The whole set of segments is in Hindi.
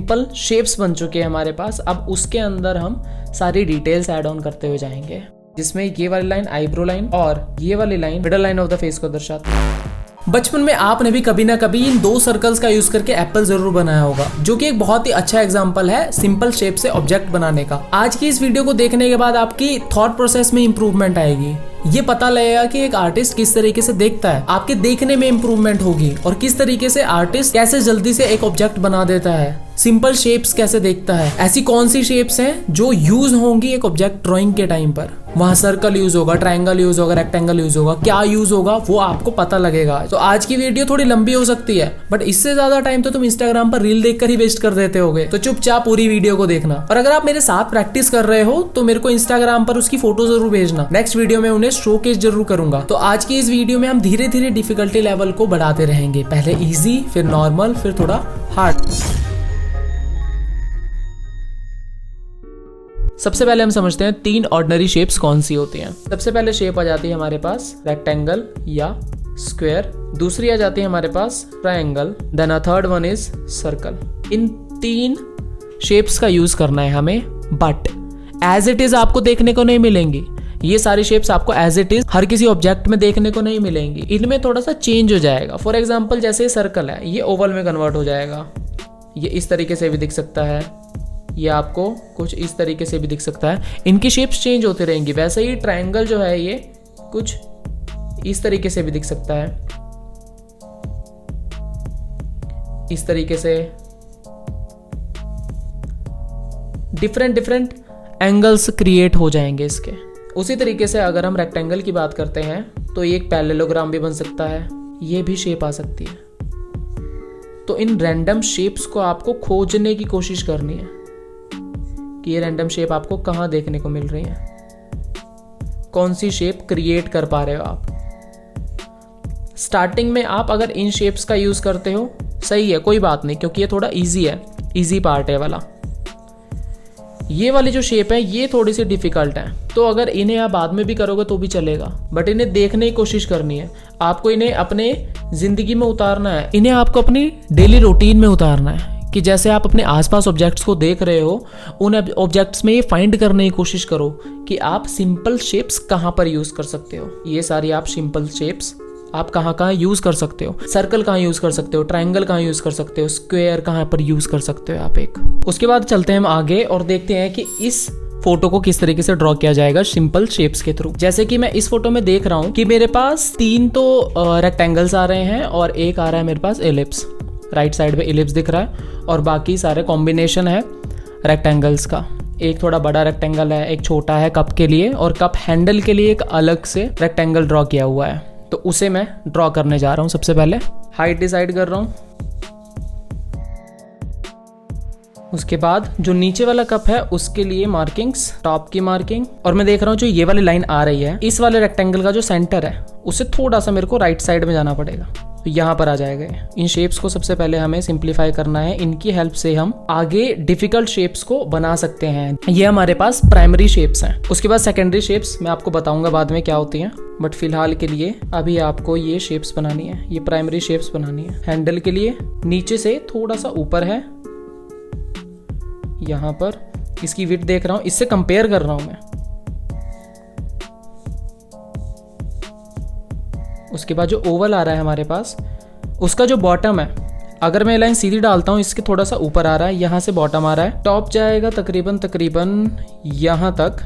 सिंपल शेप्स बन चुके हैं हमारे पास। अब उसके अंदर हम सारी डिटेल्स ऐड ऑन करते हुए जाएंगे, जिसमें ये वाली लाइन आईब्रो लाइन और ये वाली line middle line of the face को दर्शाती है। बचपन में आपने भी कभी ना कभी इन 2 सर्कल्स का यूज करके एप्पल जरूर बनाया होगा, जो कि एक बहुत ही अच्छा एग्जांपल है सिंपल शेप से ऑब्जेक्ट बनाने का। आज की इस वीडियो को देखने के बाद आपकी थॉट प्रोसेस में इंप्रूवमेंट आएगी। ये पता लगेगा कि एक आर्टिस्ट किस तरीके से देखता है, आपके देखने में इंप्रूवमेंट होगी, और किस तरीके से आर्टिस्ट कैसे जल्दी से एक ऑब्जेक्ट बना देता है, सिंपल शेप्स कैसे देखता है, ऐसी कौन सी शेप्स हैं जो यूज होंगी एक ऑब्जेक्ट ड्राइंग के टाइम पर। वहां सर्कल यूज होगा, ट्रायंगल यूज होगा, रेक्टेंगल यूज होगा, क्या यूज होगा वो आपको पता लगेगा। तो आज की वीडियो थोड़ी लंबी हो सकती है, बट इससे ज्यादा टाइम तो तुम इंस्टाग्राम पर रील देखकर ही वेस्ट कर देते होगे। तो चुपचाप पूरी वीडियो को देखना, और अगर आप मेरे साथ प्रैक्टिस कर रहे हो तो मेरे को इंस्टाग्राम पर उसकी फोटो जरूर भेजना। नेक्स्ट वीडियो में उन्हें शोकेस जरूर करूंगा। तो आज की इस वीडियो में हम धीरे धीरे डिफिकल्टी लेवल को बढ़ाते रहेंगे, पहले इजी, फिर नॉर्मल, फिर थोड़ा हार्ड। सबसे पहले हम समझते हैं 3 ऑर्डिनरी शेप्स कौन सी होती हैं। सबसे पहले शेप आ जाती है हमारे पास रेक्टेंगल या स्क्वायर, दूसरी आ जाती है हमारे पास triangle, then a third one is circle. इन 3 शेप्स का यूज करना है हमें, बट एज इट इज आपको देखने को नहीं मिलेंगी। ये सारी शेप्स आपको एज इट इज हर किसी ऑब्जेक्ट में देखने को नहीं मिलेंगी, इनमें थोड़ा सा चेंज हो जाएगा। फॉर एग्जाम्पल जैसे सर्कल है, ये ओवल में कन्वर्ट हो जाएगा, ये इस तरीके से भी दिख सकता है, ये आपको कुछ इस तरीके से भी दिख सकता है। इनकी शेप्स चेंज होती रहेंगी। वैसे ही ट्रायंगल जो है ये कुछ इस तरीके से भी दिख सकता है, इस तरीके से, डिफरेंट एंगल्स क्रिएट हो जाएंगे इसके। उसी तरीके से अगर हम रेक्टेंगल की बात करते हैं तो ये एक पैरेललोग्राम भी बन सकता है, ये भी शेप आ सकती है। तो इन रैंडम शेप्स को आपको खोजने की कोशिश करनी है कि ये रैंडम शेप आपको कहाँ देखने को मिल रही है, कौन सी शेप क्रिएट कर पा रहे हो आप। स्टार्टिंग में आप अगर इन शेप्स का यूज करते हो सही है, कोई बात नहीं, क्योंकि ये थोड़ा इजी है, इजी पार्ट है वाला। ये वाली जो शेप है ये थोड़ी सी डिफिकल्ट है, तो अगर इन्हें आप बाद में भी करोगे तो भी चलेगा, बट इन्हें देखने की कोशिश करनी है आपको। इन्हें अपने जिंदगी में उतारना है, इन्हें आपको अपनी डेली रूटीन में उतारना है, कि जैसे आप अपने आसपास ऑब्जेक्ट्स को देख रहे हो, उन ऑब्जेक्ट्स में ये फाइंड करने की कोशिश करो कि आप सिंपल शेप्स कहाँ पर यूज कर सकते हो। ये सारी आप सिंपल शेप्स आप कहाँ कहाँ यूज कर सकते हो, सर्कल कहाँ यूज कर सकते हो, ट्रायंगल कहाँ यूज कर सकते हो, स्क्वायर कहाँ पर यूज कर सकते हो आप एक। उसके बाद चलते हैं हम आगे और देखते हैं कि इस फोटो को किस तरीके से ड्रॉ किया जाएगा सिंपल शेप्स के थ्रू। जैसे कि मैं इस फोटो में देख रहा हूँ कि मेरे पास 3 तो रेक्टेंगल्स आ रहे हैं और एक आ रहा है मेरे पास एलिप्स। राइट साइड पे एलिप्स दिख रहा है और बाकी सारे कॉम्बिनेशन है रेक्टेंगल्स का। एक थोड़ा बड़ा रेक्टेंगल है, एक छोटा है कप के लिए, और कप हैंडल के लिए एक अलग से रेक्टेंगल ड्रॉ किया हुआ है। तो उसे मैं ड्रॉ करने जा रहा हूँ। सबसे पहले हाइट डिसाइड कर रहा हूँ, उसके बाद जो नीचे वाला कप है उसके लिए मार्किंग्स, टॉप की मार्किंग, और मैं देख रहा हूँ जो ये वाली लाइन आ रही है इस वाले रेक्टेंगल का जो सेंटर है उससे थोड़ा सा मेरे को राइट साइड में जाना पड़ेगा, तो यहाँ पर आ जाएगा। इन शेप्स को सबसे पहले हमें सिंप्लीफाई करना है, इनकी हेल्प से हम आगे डिफिकल्ट शेप्स को बना सकते हैं। ये हमारे पास प्राइमरी शेप्स हैं। उसके बाद सेकेंडरी शेप्स मैं आपको बताऊंगा बाद में क्या होती हैं, बट फिलहाल के लिए अभी आपको ये शेप्स बनानी है, ये प्राइमरी शेप्स बनानी है। हैंडल के लिए नीचे से थोड़ा सा ऊपर है, यहाँ पर इसकी विड्थ देख रहा हूँ, इससे कंपेयर कर रहा हूँ मैं। उसके बाद जो ओवल आ रहा है हमारे पास, उसका जो बॉटम है, अगर मैं लाइन सीधी डालता हूँ इसके थोड़ा सा ऊपर आ रहा है, यहाँ से बॉटम आ रहा है, टॉप जाएगा तकरीबन यहाँ तक।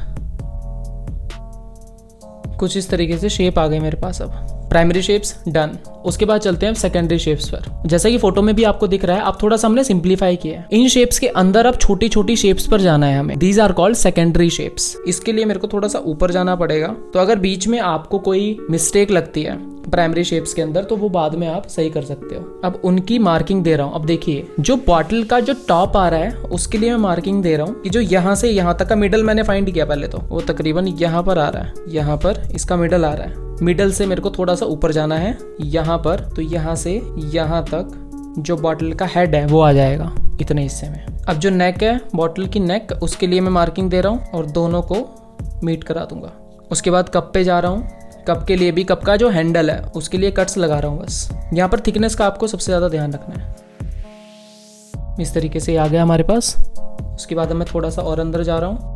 कुछ इस तरीके से शेप आ गई मेरे पास। अब प्राइमरी शेप्स डन। उसके बाद चलते हैं सेकेंडरी शेप्स पर। जैसा कि फोटो में भी आपको दिख रहा है, आप थोड़ा सा हमने सिंप्लीफाई किया है। इन शेप्स के अंदर अब छोटी छोटी शेप्स पर जाना है हमें। These are called secondary shapes. इसके लिए मेरे को थोड़ा सा ऊपर जाना पड़ेगा, तो अगर बीच में आपको कोई मिस्टेक लगती है प्राइमरी शेप्स के अंदर तो वो बाद में आप सही कर सकते हो। अब उनकी मार्किंग दे रहा हूँ। अब देखिए जो बॉटल का जो टॉप आ रहा है उसके लिए मैं मार्किंग दे रहा हूँ कि जो यहाँ से यहाँ तक का मिडल मैंने फाइंड किया पहले, तो वो तकरीबन यहाँ पर आ रहा है, यहाँ पर इसका मिडल आ रहा है। मिडल से मेरे को थोड़ा सा ऊपर जाना है यहाँ पर, तो यहाँ से यहाँ तक जो बॉटल का हेड है वो आ जाएगा इतने हिस्से में। अब जो नेक है बॉटल की नेक, उसके लिए मैं मार्किंग दे रहा हूँ और दोनों को मीट करा दूंगा। उसके बाद कप पे जा रहा हूँ। कप के लिए भी कप का जो हैंडल है उसके लिए कट्स लगा रहा हूँ बस। यहाँ पर थिकनेस का आपको सबसे ज़्यादा ध्यान रखना है। इस तरीके से आ गया हमारे पास। उसके बाद मैं थोड़ा सा और अंदर जा रहा हूँ।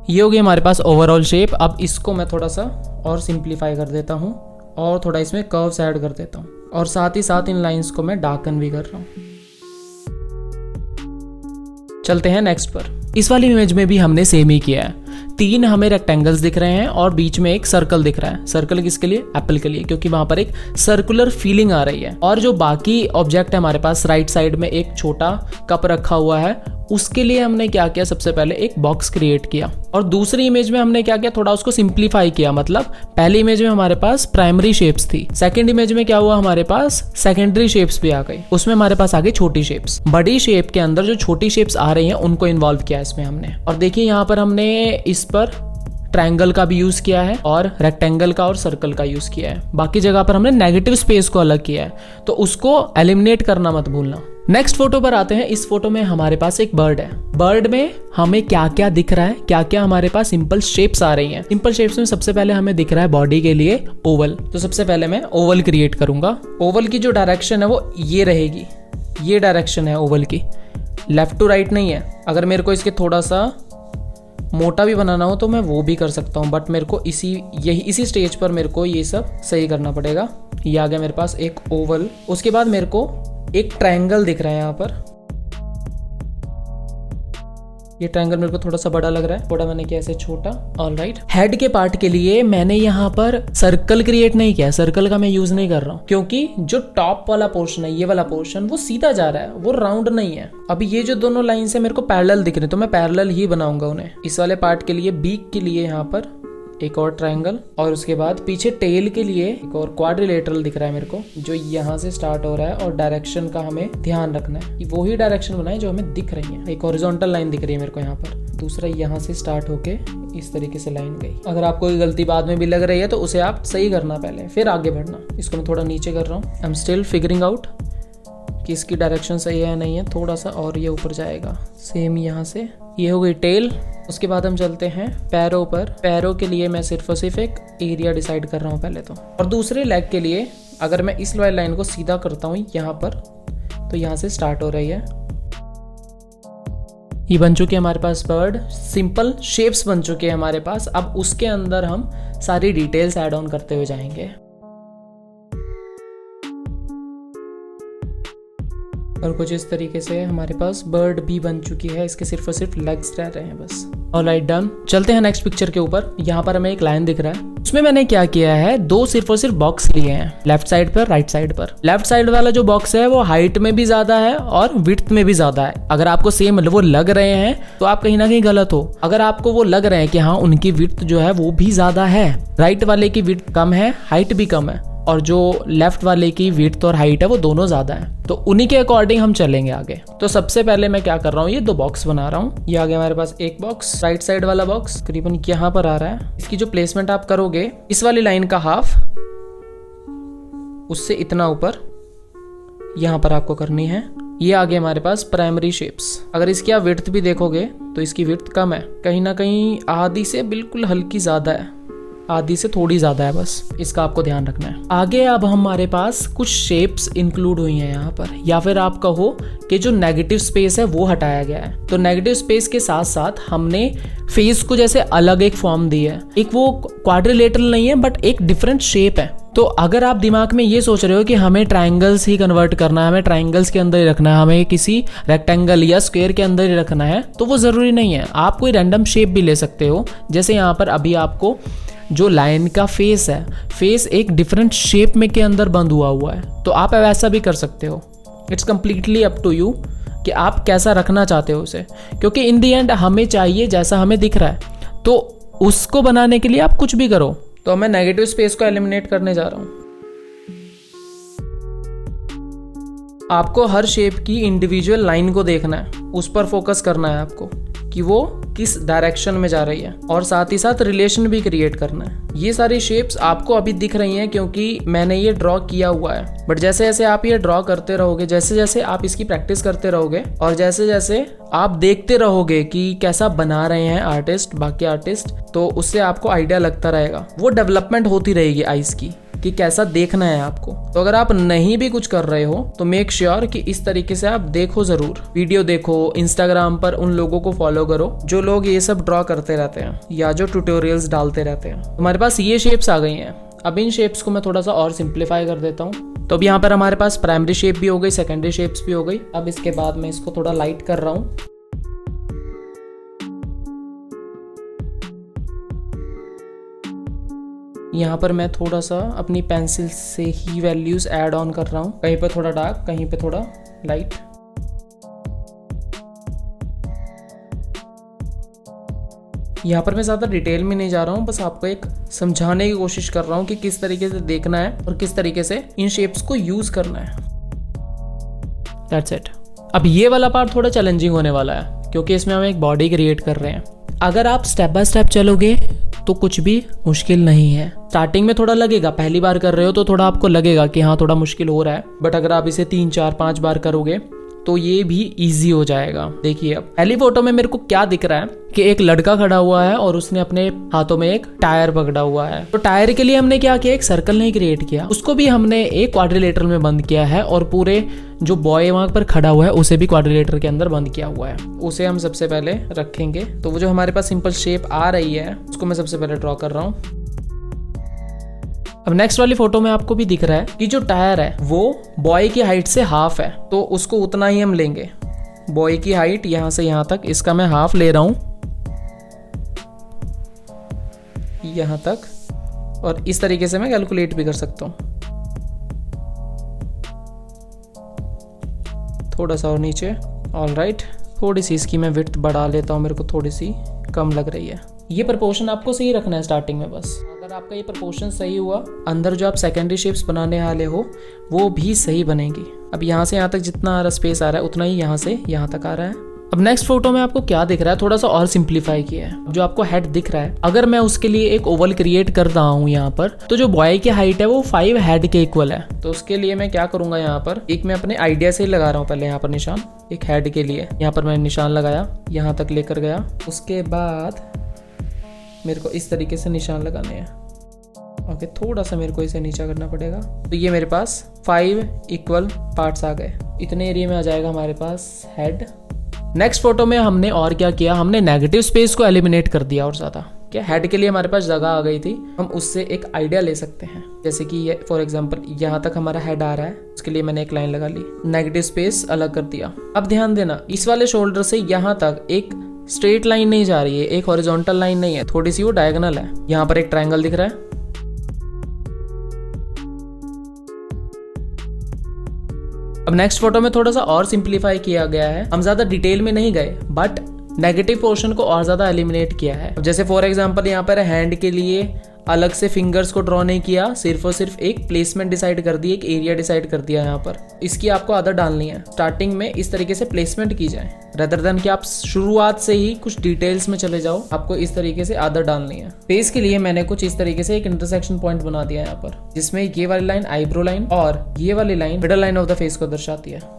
ये हो गई हमारे पास ओवरऑल शेप। अब इसको मैं थोड़ा सा और सिंप्लीफाई कर देता हूँ और थोड़ा इसमें कर्व्स ऐड कर देता हूँ और साथ ही साथ इन लाइंस को मैं डार्कन भी कर रहा हूँ। चलते हैं नेक्स्ट पर। इस वाली इमेज में भी हमने सेम ही किया है। 3 हमें रेक्टेंगल्स दिख रहे हैं और बीच में एक सर्कल दिख रहा है। सर्कल किसके लिए? एप्पल के लिए, क्योंकि वहां पर एक सर्कुलर फीलिंग आ रही है। और जो बाकी ऑब्जेक्ट है हमारे पास, राइट साइड में एक छोटा कप रखा हुआ है, उसके लिए हमने क्या किया, सबसे पहले एक बॉक्स क्रिएट किया। और दूसरी इमेज में हमने क्या किया, थोड़ा उसको सिंप्लीफाई किया। मतलब पहली इमेज में हमारे पास प्राइमरी शेप्स थी, सेकंड इमेज में क्या हुआ, हमारे पास सेकेंडरी शेप्स भी आ गई। उसमें हमारे पास आ गई छोटी शेप्स। बड़ी शेप के अंदर जो छोटी शेप्स आ रही हैं उनको इन्वॉल्व किया इसमें हमने। और देखिए यहाँ पर हमने इस पर ट्रायंगल का भी यूज किया है और रेक्टेंगल का और सर्कल का यूज किया है। बाकी जगह पर हमने नेगेटिव स्पेस को अलग किया है, तो उसको एलिमिनेट करना मत भूलना। नेक्स्ट फोटो पर आते हैं। इस फोटो में हमारे पास एक बर्ड है। बर्ड में हमें क्या क्या दिख रहा है, क्या क्या हमारे पास सिंपल शेप्स आ रही हैं। सिंपल शेप्स में सबसे पहले हमें दिख रहा है बॉडी के लिए ओवल। तो सबसे पहले मैं ओवल क्रिएट करूंगा। ओवल की जो डायरेक्शन है वो ये रहेगी, ये डायरेक्शन है ओवल की, लेफ्ट टू राइट नहीं है। अगर मेरे को इसके थोड़ा सा मोटा भी बनाना हो तो मैं वो भी कर सकता हूँ, बट मेरे को इसी स्टेज पर मेरे को ये सब सही करना पड़ेगा। ये आ गया मेरे पास एक ओवल। उसके बाद मेरे को एक ट्रायंगल दिख रहा है यहाँ पर। ये ट्रायंगल मेरे को थोड़ा सा बड़ा लग रहा है, थोड़ा मैंने किया ऐसे छोटा। ऑलराइट, हेड के पार्ट के लिए मैंने यहाँ पर सर्कल क्रिएट नहीं किया। सर्कल का मैं यूज नहीं कर रहा हूँ क्योंकि जो टॉप वाला पोर्शन है, ये वाला पोर्शन, वो सीधा जा रहा है, वो राउंड नहीं है। अभी ये जो दोनों लाइन है मेरे को पैरेलल दिख रहे हैं, तो मैं पैरेलल ही बनाऊंगा उन्हें। इस वाले पार्ट के लिए बीक के लिए यहाँ पर एक और ट्रायंगल, और उसके बाद पीछे टेल के लिए एक और क्वाड्रिलेटरल दिख रहा है मेरे को, जो यहाँ से स्टार्ट हो रहा है। और डायरेक्शन का हमें ध्यान रखना है, वो ही डायरेक्शन बनाए जो हमें दिख रही है। एक हॉरिजॉन्टल लाइन दिख रही है मेरे को यहाँ पर, दूसरा यहाँ से स्टार्ट होके इस तरीके से लाइन गई। अगर आपको कोई गलती बाद में भी लग रही है तो उसे आप सही करना पहले, फिर आगे बढ़ना। इसको मैं थोड़ा नीचे कर रहा हूँ। I am still figuring out कि इसकी डायरेक्शन सही है या नहीं है। थोड़ा सा और ये ऊपर जाएगा, सेम यहाँ से। ये हो गई टेल। उसके बाद हम चलते हैं पैरों पर। पैरों के लिए मैं सिर्फ और सिर्फ एक एरिया डिसाइड कर रहा हूँ पहले तो। और दूसरे लेग के लिए अगर मैं इस वाली लाइन को सीधा करता हूँ यहाँ पर, तो यहाँ से स्टार्ट हो रही है। ये बन चुके हमारे पास बर्ड। सिंपल शेप्स बन चुके हैं हमारे पास। अब उसके अंदर हम सारी डिटेल्स ऐड ऑन करते हुए जाएंगे। और कुछ इस तरीके से हमारे पास बर्ड भी बन चुकी है। इसके सिर्फ और सिर्फ लेग्स रह रहे हैं बस। Alright, done. चलते हैं नेक्स्ट पिक्चर के ऊपर। यहाँ पर हमें एक लाइन दिख रहा है, उसमें मैंने क्या किया है, 2 सिर्फ और सिर्फ बॉक्स लिए हैं, लेफ्ट साइड पर, राइट साइड पर। लेफ्ट साइड वाला जो बॉक्स है वो हाइट में भी ज्यादा है और विड्थ में भी ज्यादा है। अगर आपको सेम वो लग रहे हैं तो आप कहीं ना कहीं गलत हो। अगर आपको वो लग रहे हैं कि हाँ उनकी विड्थ जो है वो भी ज्यादा है, राइट वाले की विड्थ कम है, हाइट भी कम है, और जो लेफ्ट वाले की विड्थ और हाइट है वो दोनों ज्यादा है, तो उन्हीं के अकॉर्डिंग हम चलेंगे आगे। तो सबसे पहले मैं क्या कर रहा हूँ, ये 2 बॉक्स बना रहा हूँ। ये आ गया हमारे पास एक बॉक्स, राइट साइड वाला बॉक्स करीबन यहाँ पर आ रहा है। इसकी जो प्लेसमेंट आप करोगे, इस वाली लाइन का हाफ उससे इतना ऊपर यहाँ पर आपको करनी है। ये आ गया हमारे पास प्राइमरी शेप्स। अगर इसकी आप विड्थ भी देखोगे तो इसकी विड्थ कम है, कहीं ना कहीं आधी से बिल्कुल हल्की ज्यादा है, आधी से थोड़ी ज्यादा है, बस इसका आपको ध्यान रखना है। आगे अब हमारे पास कुछ शेप्स इंक्लूड हुई हैं यहाँ पर, या फिर आप कहो कि जो नेगेटिव स्पेस है वो हटाया गया है। तो नेगेटिव स्पेस के साथ साथ हमने फेस को जैसे अलग एक फॉर्म दी है। एक वो क्वाड्रिलेटरल नहीं है बट एक डिफरेंट शेप है। तो अगर आप दिमाग में ये सोच रहे हो कि हमें ट्रायंगल्स ही कन्वर्ट करना है, हमें ट्रायंगल्स के अंदर ही रखना है, हमें किसी रेक्टेंगल या स्क्वायर के अंदर ही रखना है, तो वो जरूरी नहीं है। आप कोई रैंडम शेप भी ले सकते हो। जैसे यहाँ पर अभी आपको जो लाइन का फेस है, फेस एक डिफरेंट शेप में के अंदर बंद हुआ है, तो आप वैसा भी कर सकते हो। It's completely up to you कि आप कैसा रखना चाहते हो उसे, क्योंकि इन दी एंड हमें चाहिए जैसा हमें दिख रहा है, तो उसको बनाने के लिए आप कुछ भी करो। तो मैं नेगेटिव स्पेस को एलिमिनेट करने जा रहा हूं। आपको हर शेप की इंडिविजुअल लाइन को देखना है, उस पर फोकस करना है आपको कि वो किस डायरेक्शन में जा रही है, और साथ ही साथ रिलेशन भी क्रिएट करना है। ये सारी शेप्स आपको अभी दिख रही हैं क्योंकि मैंने ये ड्रॉ किया हुआ है, बट जैसे जैसे आप ये ड्रॉ करते रहोगे, जैसे जैसे आप इसकी प्रैक्टिस करते रहोगे, और जैसे जैसे आप देखते रहोगे कि कैसा बना रहे हैं आर्टिस्ट, बाकी आर्टिस्ट, तो उससे आपको आइडिया लगता रहेगा। वो डेवलपमेंट होती रहेगी आइज की। कि कैसा देखना है आपको। तो अगर आप नहीं भी कुछ कर रहे हो तो मेक श्योर कि इस तरीके से आप देखो, जरूर वीडियो देखो, इंस्टाग्राम पर उन लोगों को फॉलो करो जो लोग ये सब ड्रॉ करते रहते हैं या जो ट्यूटोरियल्स डालते रहते हैं। हमारे पास ये शेप्स आ गई हैं। अब इन शेप्स को मैं थोड़ा सा और सिंप्लीफाई कर देता हूँ। तो अब यहाँ पर हमारे पास प्राइमरी शेप भी हो गई, सेकेंडरी शेप्स भी हो गई। अब इसके बाद मैं इसको थोड़ा लाइट कर रहा हूँ। यहाँ पर मैं थोड़ा सा अपनी पेंसिल से ही वैल्यूज ऐड ऑन कर रहा हूँ, कहीं पे थोड़ा डार्क, कहीं पे थोड़ा लाइट। यहाँ पर मैं ज़्यादा डिटेल में नहीं जा रहा हूँ, बस आपको एक समझाने की कोशिश कर रहा हूँ कि किस तरीके से देखना है और किस तरीके से इन शेप्स को यूज करना है। That's it. अब ये वाला पार्ट थोड़ा चैलेंजिंग होने वाला है क्योंकि इसमें हम एक बॉडी क्रिएट कर रहे हैं। अगर आप स्टेप बाय स्टेप चलोगे तो कुछ भी मुश्किल नहीं है। स्टार्टिंग में थोड़ा लगेगा, पहली बार कर रहे हो तो थोड़ा आपको लगेगा कि हाँ थोड़ा मुश्किल हो रहा है, बट अगर आप इसे 3 4 5 बार करोगे तो ये भी इजी हो जाएगा। देखिए अब पहली फोटो में मेरे को क्या दिख रहा है कि एक लड़का खड़ा हुआ है और उसने अपने हाथों में एक टायर पकड़ा हुआ है। तो टायर के लिए हमने क्या किया, एक सर्कल नहीं क्रिएट किया, उसको भी हमने एक क्वाड्रिलेटरल में बंद किया है और पूरे जो बॉय वहां पर खड़ा हुआ है उसे भी क्वाड्रिलेटर के अंदर बंद किया हुआ है। उसे हम सबसे पहले रखेंगे। तो वो जो हमारे पास सिंपल शेप आ रही है उसको मैं सबसे पहले ड्रॉ कर रहा हूँ। अब नेक्स्ट वाली फोटो में आपको भी दिख रहा है कि जो टायर है वो बॉय की हाइट से हाफ है, तो उसको उतना ही हम लेंगे। बॉय की हाइट यहां से यहां तक, इसका मैं हाफ ले रहा हूं यहां तक, और इस तरीके से मैं कैलकुलेट भी कर सकता हूं। थोड़ा सा और नीचे। ऑलराइट, थोड़ी सी इसकी मैं विड्थ बढ़ा लेता हूं, मेरे को थोड़ी सी कम लग रही है। ये प्रपोर्शन आपको सही रखना है स्टार्टिंग में। बस अगर आपका ये प्रपोर्शन सही हुआ, अंदर जो आप सेकेंडरी शेप्स बनाने वाले हो वो भी सही बनेगी। अब यहाँ से यहाँ तक जितना स्पेस आ रहा है उतना ही यहाँ से यहाँ तक आ रहा है। अब नेक्स्ट फोटो में आपको क्या दिख रहा है, थोड़ा सा और सिंप्लीफाई किया है। जो आपको हेड दिख रहा है, अगर मैं उसके लिए एक ओवल क्रिएट कर रहा हूँ यहाँ पर, तो जो बॉय की हाइट है वो 5 हेड के इक्वल है। तो उसके लिए मैं क्या करूंगा, यहाँ पर एक मैं अपने आइडिया से ही लगा रहा हूँ पहले यहाँ पर निशान, एक हेड के लिए यहाँ पर मैंने निशान लगाया, यहाँ तक लेकर गया। उसके बाद मेरे को इस तरीके से निशान लगाने हैं। ओके, थोड़ा सा मेरे को इसे नीचा करना पड़ेगा। तो ये मेरे पास 5 इक्वल पार्ट्स आ गए। इतने एरिया में आ जाएगा हमारे पास हेड। नेक्स्ट फोटो में हमने और क्या किया, हमने नेगेटिव स्पेस को एलिमिनेट कर दिया और ज़्यादा। क्या हेड के लिए हमारे पास जगह आ गई थी, हम उससे एक आइडिया ले सकते हैं। जैसे कि ये फॉर एग्जांपल यहाँ तक हमारा हेड आ रहा है, उसके लिए मैंने एक लाइन लगा ली, नेगेटिव स्पेस अलग कर दिया। अब ध्यान देना, इस वाले शोल्डर से यहाँ तक एक स्ट्रेट लाइन नहीं जा रही है, एक हॉरिजॉन्टल लाइन नहीं है, थोड़ी सी वो डायगोनल है। यहाँ पर एक ट्रायंगल दिख रहा है। अब नेक्स्ट फोटो में थोड़ा सा और सिंप्लीफाई किया गया है। हम ज्यादा डिटेल में नहीं गए, बट नेगेटिव पोर्शन को और ज्यादा एलिमिनेट किया है। जैसे फॉर एग्जांपल यहाँ पर हैंड के लिए अलग से फिंगर्स को ड्रॉ नहीं किया, सिर्फ और सिर्फ एक प्लेसमेंट डिसाइड कर दी, एक एरिया डिसाइड कर दिया। यहाँ पर इसकी आपको आदत डालनी है, स्टार्टिंग में इस तरीके से प्लेसमेंट की जाए, रेदर देन कि आप शुरुआत से ही कुछ डिटेल्स में चले जाओ। आपको इस तरीके से आदत डालनी है। फेस के लिए मैंने कुछ इस तरीके से एक इंटरसेक्शन पॉइंट बना दिया यहाँ पर, जिसमें ये वाली लाइन आईब्रो लाइन और ये वाली line middle line of the face को दर्शाती है।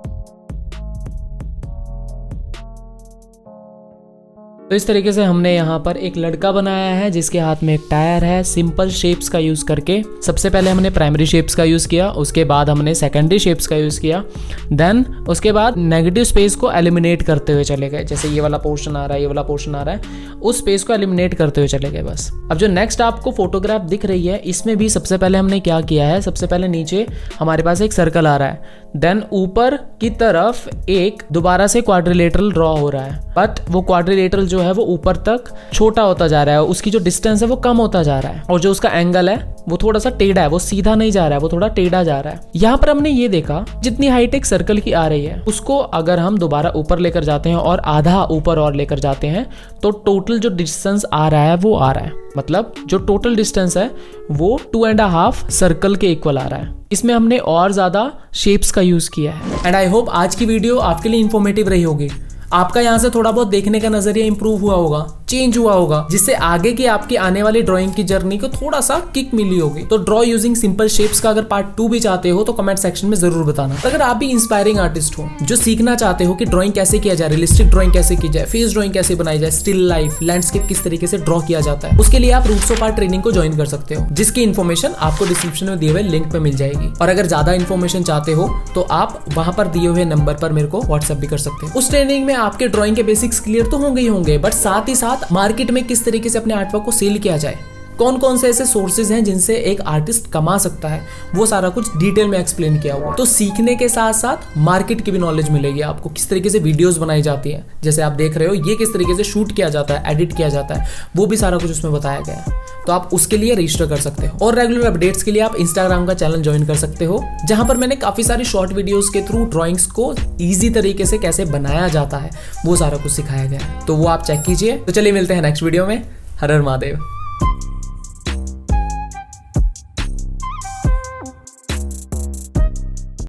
तो इस तरीके से हमने यहाँ पर एक लड़का बनाया है जिसके हाथ में एक टायर है। सिंपल शेप्स का यूज करके सबसे पहले हमने प्राइमरी शेप्स का यूज किया, उसके बाद हमने सेकेंडरी शेप्स का यूज किया, देन उसके बाद नेगेटिव स्पेस को एलिमिनेट करते हुए चले गए। जैसे ये वाला पोर्शन आ रहा है, ये वाला पोर्शन आ रहा है, उस स्पेस को एलिमिनेट करते हुए चले गए बस। अब जो नेक्स्ट आपको फोटोग्राफ दिख रही है, इसमें भी सबसे पहले हमने क्या किया है, सबसे पहले नीचे हमारे पास एक सर्कल आ रहा है, देन ऊपर की तरफ एक दोबारा से क्वाड्रिलेटरल ड्रॉ हो रहा है, बट वो क्वाड्रिलेटरल जो है वो ऊपर तक छोटा होता जा रहा है, उसकी जो डिस्टेंस है वो कम होता जा रहा है, और जो उसका एंगल है वो थोड़ा सा टेढ़ा है, वो सीधा नहीं जा रहा है, वो थोड़ा टेढ़ा जा रहा है। यहाँ पर हमने ये देखा, जितनी हाइट एक सर्कल की आ रही है उसको अगर हम दोबारा ऊपर लेकर जाते हैं और आधा ऊपर और लेकर जाते हैं, तो टोटल जो डिस्टेंस आ रहा है वो आ रहा है, मतलब जो टोटल डिस्टेंस है वो 2.5 सर्कल के इक्वल आ रहा है। इसमें हमने और ज्यादा शेप्स का यूज किया है। एंड आई होप आज की वीडियो आपके लिए इंफॉर्मेटिव रही होगी। आपका यहाँ से थोड़ा बहुत देखने का नजरिया इंप्रूव हुआ होगा, चेंज हुआ होगा, जिससे आगे की आपकी आने वाली ड्राइंग की जर्नी को थोड़ा सा किक मिली होगी। तो ड्रॉ यूजिंग सिंपल शेप्स का अगर पार्ट 2 भी चाहते हो तो कमेंट सेक्शन में जरूर बताना। अगर आप भी इंस्पायरिंग आर्टिस्ट हो जो सीखना चाहते हो कि ड्राइंग कैसे किया जाए, रियलिस्टिक ड्राइंग कैसे की जाए, फेस ड्राइंग कैसे बनाई जाए, स्टिल लाइफ, लैंडस्केप किस तरीके से ड्रॉ किया जाता है, उसके लिए आप रूट्स ऑफ आर्ट ट्रेनिंग को ज्वाइन कर सकते हो, जिसकी इन्फॉर्मेशन आपको डिस्क्रिप्शन में दिए हुए लिंक पे मिल जाएगी। और अगर ज्यादा इन्फॉर्मेशन चाहते हो तो आप वहां पर दिए हुए नंबर पर मेरे को व्हाट्सएप भी कर सकते हो। उस ट्रेनिंग में आपके ड्राइंग के बेसिक्स क्लियर तो होंगे ही होंगे, बट साथ ही साथ मार्केट में किस तरीके से अपने आर्टवर्क को सेल किया जाए, कौन कौन से ऐसे सोर्सेज हैं जिनसे एक आर्टिस्ट कमा सकता है, वो सारा कुछ डिटेल में एक्सप्लेन किया हुआ। तो सीखने के साथ साथ मार्केट की भी नॉलेज मिलेगी आपको, किस तरीके से वीडियोस बनाई जाती हैं, जैसे आप देख रहे हो ये किस तरीके से शूट किया जाता है, एडिट किया जाता है, वो भी सारा कुछ उसमें बताया गया है। तो आप उसके लिए रजिस्टर कर सकते हो। और रेगुलर अपडेट्स के लिए आप इंस्टाग्राम का चैनल ज्वाइन कर सकते हो, जहां पर मैंने काफी सारी शॉर्ट वीडियोस के थ्रू ड्राइंग्स को ईजी तरीके से कैसे बनाया जाता है वो सारा कुछ सिखाया गया है। तो वो आप चेक कीजिए। तो चलिए मिलते हैं नेक्स्ट वीडियो में। हर हर महादेव।